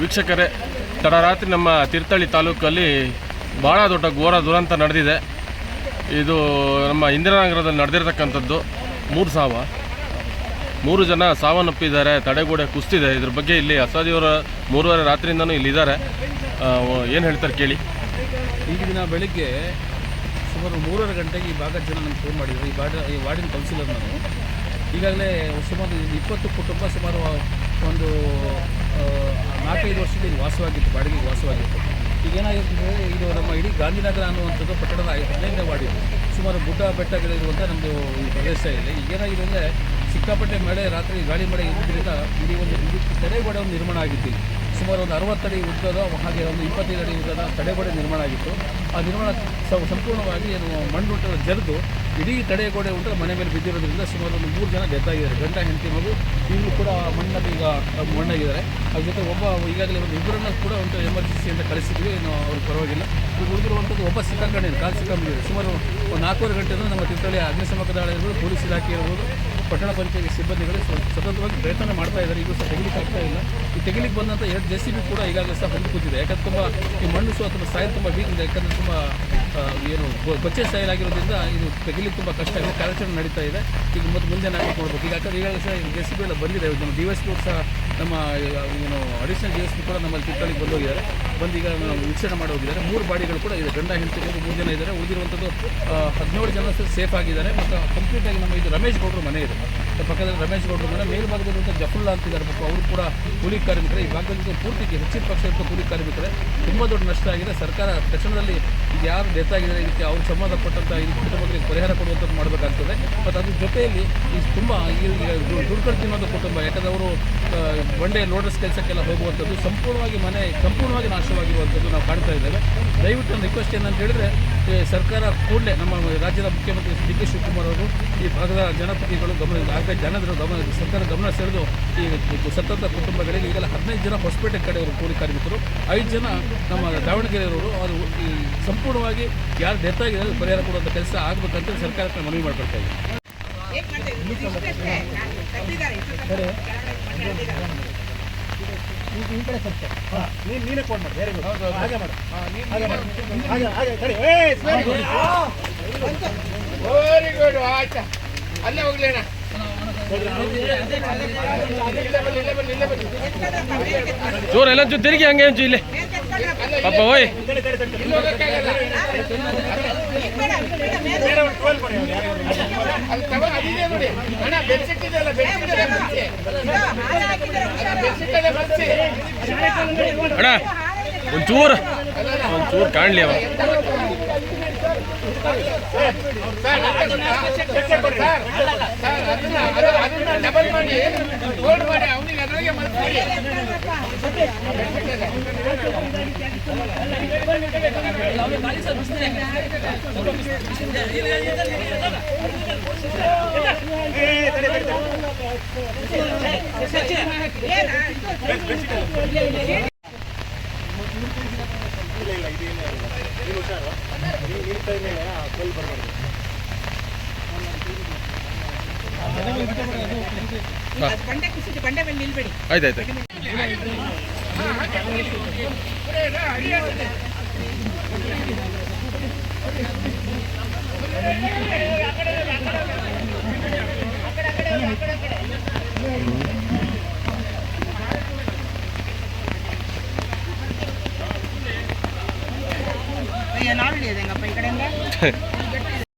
ವೀಕ್ಷಕರೇ, ತಡರಾತ್ರಿ ನಮ್ಮ ತೀರ್ಥಹಳ್ಳಿ ತಾಲೂಕಲ್ಲಿ ಭಾಳ ದೊಡ್ಡ ಘೋರ ದುರಂತ ನಡೆದಿದೆ. ಇದು ನಮ್ಮ ಇಂದಿರಾನಗರದಲ್ಲಿ ನಡೆದಿರ್ತಕ್ಕಂಥದ್ದು. 3 ಜನ ಸಾವನ್ನಪ್ಪಿದ್ದಾರೆ, ತಡೆಗೋಡೆ ಕುಸಿದಿದೆ. ಇದ್ರ ಬಗ್ಗೆ ಇಲ್ಲಿ ಅಸಾದಿಯವರ 3:30 ರಾತ್ರಿಯಿಂದನೂ ಇಲ್ಲಿದ್ದಾರೆ. ಏನು ಹೇಳ್ತಾರೆ ಕೇಳಿ. ಈ ದಿನ ಬೆಳಿಗ್ಗೆ ಸುಮಾರು 3:30 ಗಂಟೆಗೆ ಈ ಭಾಗದ ಜನ ನನಗೆ ಫೋನ್ ಮಾಡಿದರು. ಈ ವಾರ್ಡಿನ ಕೌನ್ಸಿಲರ್ ನಾನು. ಈಗಾಗಲೇ ಸುಮಾರು 20 ಕುಟುಂಬ ಸುಮಾರು ಒಂದು 4-5 ವರ್ಷದಿಂದ ಇಲ್ಲಿ ವಾಸವಾಗಿತ್ತು, ಬಾಡಿಗೆಗೆ ವಾಸವಾಗಿತ್ತು. ಈಗೇನಾಗಿರ್ತದೆ, ಇದು ನಮ್ಮ ಇಡೀ ಗಾಂಧಿನಗರ ಅನ್ನುವಂಥದ್ದು ಪಟ್ಟಣದ 15ನೇ ವಾರ್ಡಿದೆ. ಸುಮಾರು ಗುಡ್ಡ ಬೆಟ್ಟಗಳಿರುವಂಥ ನಮ್ಮದು ಈ ಪ್ರದೇಶ ಇಲ್ಲಿ. ಈಗೇನಾಗಿದೆ ಅಂದರೆ ಸಿಕ್ಕಾಪಟ್ಟೆ ಮಳೆ, ರಾತ್ರಿ ಗಾಳಿ ಮಳೆ ಇರೋದ್ರಿಂದ ಇಡೀ ಒಂದು ತಡೆಗೋಡೆ ಒಂದು ನಿರ್ಮಾಣ ಆಗಿತ್ತು. ಸುಮಾರು ಒಂದು 60 ಅಡಿ ಉದ್ದದ, ಹಾಗೆ ಒಂದು 25 ಅಡಿ ಉದ್ದದ ತಡೆಗೋಡೆ ನಿರ್ಮಾಣ ಆಗಿತ್ತು. ಆ ನಿರ್ಮಾಣ ಸಂಪೂರ್ಣವಾಗಿ ಏನು ಮಣ್ಣುಂಟು ಜರಿದು ಇಡೀ ತಡೆಗೋಡೆ ಉಂಟು ಮನೆ ಮೇಲೆ ಬಿದ್ದಿರೋದ್ರಿಂದ ಸುಮಾರು ಒಂದು 3 ಜನ ಡೆತ್ ಆಗಿದ್ದಾರೆ. ಗಂಡ ಹೆಂಡತಿ ಮಗು ಈಗಲೂ ಕೂಡ ಮಣ್ಣಲ್ಲಿ ಈಗ ಮಣ್ಣಾಗಿದ್ದಾರೆ. ಅದ್ರ ಜೊತೆ ಈಗಾಗಲೇ ಒಂದು 2 ಕೂಡ ಒಂದು ಎಮರ್ಜೆನ್ಸಿ ಅಂತ ಕಳಿಸಿದ್ವಿ. ಏನು ಅವ್ರಿಗೆ ಪರವಾಗಿಲ್ಲ. ಈಗ ಉಳಿದಿರುವಂಥದ್ದು ಒಬ್ಬ ಸಿಕ್ಕಾಕೊಂಡಿದೆ, ಕಾಲು ಸಿಕ್ಕಾಕೊಂಡಿದೆ. ಸುಮಾರು ಒಂದು 4:15 ಗಂಟೆಯಿಂದ ನಮ್ಮ ತೀರ್ಥಹಳ್ಳಿ ಅಗ್ನಿಶಾಮಕ ದಳ ಇರ್ಬೋದು, ಪೊಲೀಸ್ ಇಲಾಖೆ ಇರ್ಬೋದು, ಪಟ್ಟಣ ಪಂಚಾಯತ್ ಸಿಬ್ಬಂದಿಗಳು ಸತತವಾಗಿ ಪ್ರಯತ್ನ ಮಾಡ್ತಾ ಇದ್ದಾರೆ. ಈಗ ಸಹ ತೆಗಿಲಿಕ್ಕೆ ಆಗ್ತಾ ಇಲ್ಲ. ಈ ತೆಗಿಲಿಕ್ಕೆ ಬಂದಂಥ 2 JCB ಕೂಡ ಈಗಾಗಲೇ ಸಹ ಹೊಂದಿ ಕೂತಿದೆ. ಯಾಕಂದ್ರೆ ತುಂಬ ಈ ಮಣ್ಣು ಸಹ ತುಂಬ ಸಾಯಿಲ್ ತುಂಬ ವೀಕ್ ಇದೆ. ಯಾಕಂದರೆ ತುಂಬ ಏನು ಕೊಚ್ಚೆ ಸಾಯಿಲ್ ಆಗಿರೋದ್ರಿಂದ ಇದು ತೆಗಿಲಿಕ್ಕೆ ತುಂಬ ಕಷ್ಟ ಇದೆ. ಕಾರ್ಯಾಚರಣೆ ನಡೀತಾ ಇದೆ. ಈಗ ಮುಂದೆ ನಾವು ನೋಡ್ಬೇಕು. ಈಗ ಯಾಕಂದರೆ ಈಗಾಗಲೇ ಸಹ JCB ಎಲ್ಲ ಬಂದಿದೆ. ನಮ್ಮ DSP ಸಹ ನಮ್ಮ ಏನು ಅಡಿಷನಲ್ DSP ಕೂಡ ನಮ್ಮಲ್ಲಿ ತೀರ್ಥಹಳ್ಳಿಗೆ ಬಂದೋಗಿದ್ದಾರೆ. ಈಗ ವೀಕ್ಷಣೆ ಮಾಡಿ ಹೋಗಿದ್ದಾರೆ. 3 ಬಾಡಿಗಳು ಕೂಡ ಇದೆ. ಗಂಡ ಹೆಂಡತಿ 3 ಜನ ಇದ್ದಾರೆ. ಉಳಿದಿರುವಂಥದ್ದು 17 ಜನ ಸೇಫ್ ಆಗಿದ್ದಾರೆ. ಮತ್ತು ಕಂಪ್ಲೀಟಾಗಿ ನಮ್ಮ ಇದು ರಮೇಶ್ ಗೌಡರು ಮನೆ ಇದೆ. ಪಕ್ಕದಲ್ಲಿ ರಮೇಶ್ ಗೌಡರು ಮನೆ, ಮೇಲ್ಭಾಗದಲ್ಲಿರುವಂಥ ಜಫುಲ್ಲಾ ಅಂತಿದ್ದಾರೆ ಪಾಪ. ಅವರು ಕೂಡ ಕೂಲಿ ಕಾರ್ಮಿಕರೇ. ಈ ಭಾಗದಲ್ಲಿ ಪೂರ್ತಿ ಹೆಚ್ಚಿನ ಪಕ್ಷ ಇರುವ ಕೂಲಿ ಕಾರ್ಮಿಕರೇ. ತುಂಬ ದೊಡ್ಡ ನಷ್ಟ ಆಗಿದೆ. ಸರ್ಕಾರ ತಕ್ಷಣದಲ್ಲಿ ಇದು ಯಾರು ಡೆತ್ ಆಗಿದ್ದಾರೆ ಇದಕ್ಕೆ ಅವ್ರಿಗೆ ಸಂಬಂಧಪಟ್ಟಂಥ ಇದು ಕುಟುಂಬಗಳಿಗೆ ಪರಿಹಾರ ಕೊಡುವಂಥದ್ದು ಮಾಡಬೇಕಾಗ್ತದೆ. ಮತ್ತು ಅದ್ರ ಜೊತೆಯಲ್ಲಿ ಈ ತುಂಬ ದುಡ್ಡು ತಿನ್ನೋದು ಕುಟುಂಬ. ಯಾಕಂದರೆ ಅವರು ಬಂಡೆ ಲೋಡರ್ಸ್ ಕೆಲಸಕ್ಕೆಲ್ಲ ಹೋಗುವಂಥದ್ದು, ಸಂಪೂರ್ಣವಾಗಿ ಮನೆ ಸಂಪೂರ್ಣವಾಗಿ ನಾಶವಾಗಿರುವಂಥದ್ದು ನಾವು ಕಾಣ್ತಾ ಇದ್ದೇವೆ. ದಯವಿಟ್ಟು ನನ್ನ ರಿಕ್ವೆಸ್ಟ್ ಏನಂತ ಹೇಳಿದ್ರೆ, ಸರ್ಕಾರ ಕೂಡಲೇ ನಮ್ಮ ರಾಜ್ಯದ ಮುಖ್ಯಮಂತ್ರಿ DK ಶಿವಕುಮಾರ್ ಅವರು ಈ ಭಾಗದ ಜನಪ್ರತಿನಿಧಿಗಳು ಸರ್ಕಾರ ಗಮನ ಸೆಳೆದು ಈ ಸತತ ಕುಟುಂಬಗಳಿಗೆ ಈಗಲ್ಲ 15 ಜನ ಹೊಸಪೇಟೆ ಕಡೆಯವರು ಕೂಲಿ ಕಾರ್ಮಿಕರು, 5 ಜನ ನಮ್ಮ ದಾವಣಗೆರೆಯವರು, ಅದು ಈ ಸಂಪೂರ್ಣವಾಗಿ ಯಾರು ಡೆತ್ ಆಗಿದೆ ಪರಿಹಾರ ಕೊಡುವಂಥ ಕೆಲಸ ಆಗಬೇಕಂತ ಸರ್ಕಾರಕ್ಕೆ ಮನವಿ ಮಾಡ್ಕೊಳ್ತಾ ಇದ್ದೀವಿ. ನೀನೇ ಫೋನ್ ಮಾಡಿ. Very good. ಹಾಗೆ ಮಾಡು. Very good. ಆಯ್ತಾ ಅಲ್ಲೇ ಹೋಗ್ಲೇಣ. ಜೋರ ಎಲ್ಲ ತಿರುಗಿ ಹಂಗೆ ಹಂಚು ಇಲ್ಲಿ ಪಾಪ. ಓಯ್ ಅಣ್ಣ, ಒಂಚೂರು ಕಾಣಲಿ ಅವ. ಡಬಲ್ ಮಾಡಿ ಗೋಲ್ಡ್ ಮಾಡಿ ಅವನಿಗೆ ಅದರೊಳಗೆ ಮಲ್ಸಿ. ಆಯ್ತಾಯ್ತು. ನಾಳೆ